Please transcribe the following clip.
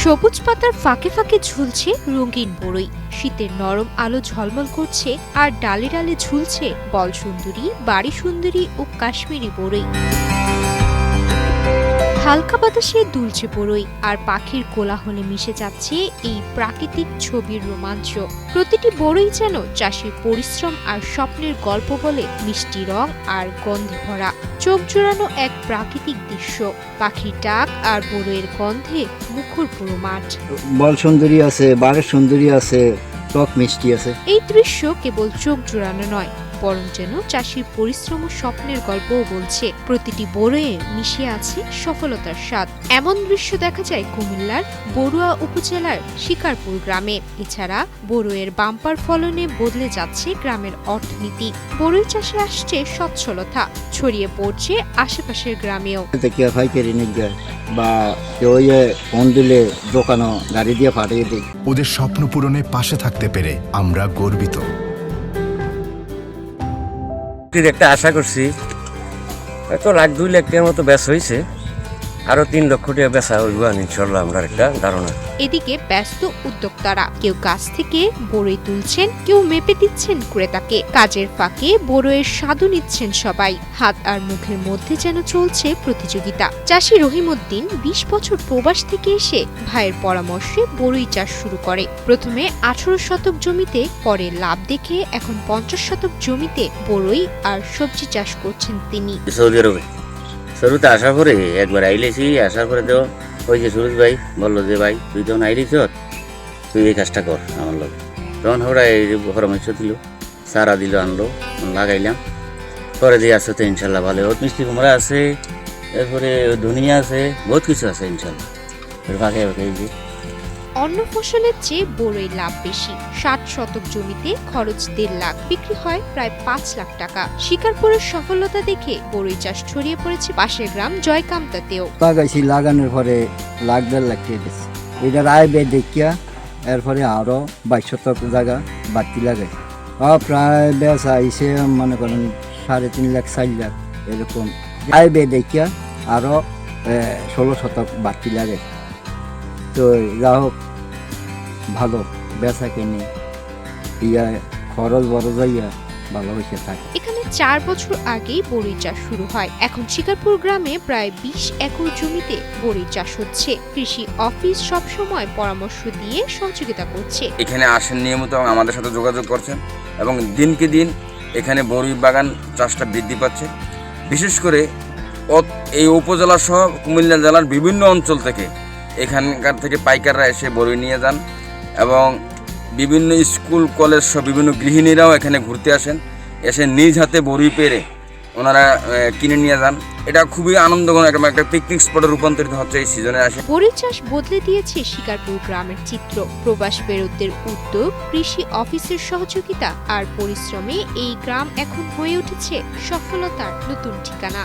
সবুজ পাতার ফাঁকে ফাঁকে ঝুলছে রঙিন বড়ই। শীতের নরম আলো ঝলমল করছে, আর ডালে ডালে ঝুলছে বল সুন্দরী, বাড়ি সুন্দরী ও কাশ্মীরি বড়ই। হালকা বাতাসে দুলছে বড়ই, আর পাখির কোলাহলে মিশে যাচ্ছে এই প্রাকৃতিক ছবির রোমাঞ্চ। প্রতিটি বড়ই যেন চাষির পরিশ্রম আর স্বপ্নের গল্প বলে, মিষ্টি রং আর গন্ধে ভরা, চোখ জোড়ানো এক প্রাকৃতিক দৃশ্য। পাখির ডাক আর বড়ইয়ের গন্ধে মুখর পুরো মাঠ। বল সুন্দরী আছে, বাড়ির সুন্দরী আছে, টক মিষ্টি আছে। এই দৃশ্য কেবল চোখ জোড়ানো নয়, বরং যেন চাষির পরিশ্রম ও স্বপ্নের গল্পও বলছে। প্রতিটি বড়ইয়ে মিশে আছে সফলতার স্বাদ। এমন দৃশ্য দেখা যায় কুমিল্লার বড়ুয়া উপজেলার শিকারপুর গ্রামে। এছাড়া বড়ইয়ের বাম্পার ফলনে বদলে যাচ্ছে গ্রামের অর্থনীতি। বড়ই চাষে আসছে সচ্ছলতা, ছড়িয়ে পড়ছে আশেপাশের গ্রামেও। বা কেউ ফোন দিলে দোকানও গাড়ি দিয়ে পাঠিয়ে দেয়। ওদের স্বপ্ন পূরণে পাশে থাকতে পেরে আমরা গর্বিত। একটা আশা করছি, হয়তো লাখ 2 লাখ টাকার মতো বেচা হয়েছে, আরো 3 লক্ষ টাকা বেচা হইব ইনশাল্লাহ, আমরা একটা ধারণা। এদিকে ব্যস্ত উদ্যোক্তারা কেউ গাছ থেকে বড়ই তুলছেন, কেউ মেপে দিচ্ছেন ক্রেতাকে। কাজের ফাঁকে বড়ইয়ের স্বাদু নিচ্ছেন সবাই। হাত আর মুখের মধ্যে যেন চলছে প্রতিযোগিতা। চাষি রহিমউদ্দিন 20 বছর প্রবাস থেকে এসে ভাইয়ের পরামর্শে বড়ই চাষ শুরু করে। প্রথমে 18 শতক জমিতে, পরে লাভ দেখে এখন 50 শতক জমিতে বড়ই আর সবজি চাষ করছেন তিনি। সৌদি আরবে শুরুতে আসার পরে একবার আইলেছি, আসার পরে তো ওই যে সুরজ ভাই বললো যে ভাই তুই যখন আইলিস তুই এই কাজটা কর আমার লোক। তখন ওরা এই পরামর্শ দিল, সারা দিল, আনলো, লাগাইলাম। পরে দিয়ে আসছে তো ইনশাল্লাহ ভালো। মিষ্টি কুমড়া আছে, এরপরে ধনিয়া আছে, বহুত কিছু আছে ইনশাল্লাহ। ফাঁকে ফাঁকে এই যে অন্য ফসলের চেয়ে বড়ই লাভ বেশি। 60 শতক জমিতে খরচ 1.5 লাখ, বিক্রি হয় প্রায় 5 লাখ টাকা। শিকারপুরের সফলতা দেখে বড়ই চাষ ছড়িয়ে পড়েছে পাশের গ্রাম জয়কামতাতেও। লাগাইছি, লাগানোর পরে লাখ 1.5 লাখ টাকা দিচ্ছে। এটার আয় ব্যয় দেখিয়া এরপরে আরো 22 শতক জায়গা বাড়তি লাগাই। প্রায় বেচা আইসে মনে করেন 3.5 লাখ 4 লাখ এরকম। আয় ব্যয় দেখিয়া আরো 16 শতক বাড়তি লাগে। তো যা হোক ভালো বেচা কিনে ইয়া খরচ বড় যাইয়া ভালো হয়েছে থাকে। এখানে 4 বছর আগেই বড়ই চাষ শুরু হয়। এখন শিকারপুর গ্রামে প্রায় 20 একর জমিতে বড়ই চাষ হচ্ছে। কৃষি অফিস সব সময় পরামর্শ দিয়ে সহযোগিতা করছে। এখানে আসেন নিয়মিত এবং আমাদের সাথে যোগাযোগ করছেন, এবং দিনকে দিন এখানে বড়ই বাগান চাষটা বৃদ্ধি পাচ্ছে। বিশেষ করে এই উপজেলা সহ কুমিল্লা জেলার বিভিন্ন অঞ্চল থেকে এখানকার থেকে পাইকাররা এসে বড়ই নিয়ে যান, এবং বিভিন্ন স্কুল কলেজ সহ বিভিন্ন গৃহিণীরাও এখানে ঘুরতে আসেন, এসে নিজ হাতে বড়ই পেরে ওনারা কিনে নিয়ে যান। এটা খুবই আনন্দঘন একটা পিকনিক স্পটে রূপান্তরিত হচ্ছে এই সিজনে আসে। বড়ই চাষ বদলে দিয়েছে শিকারপুর গ্রামের চিত্র। প্রবাস ফেরতদের উদ্যোগ, কৃষি অফিসের সহযোগিতা আর পরিশ্রমে এই গ্রাম এখন হয়ে উঠেছে সফলতার নতুন ঠিকানা।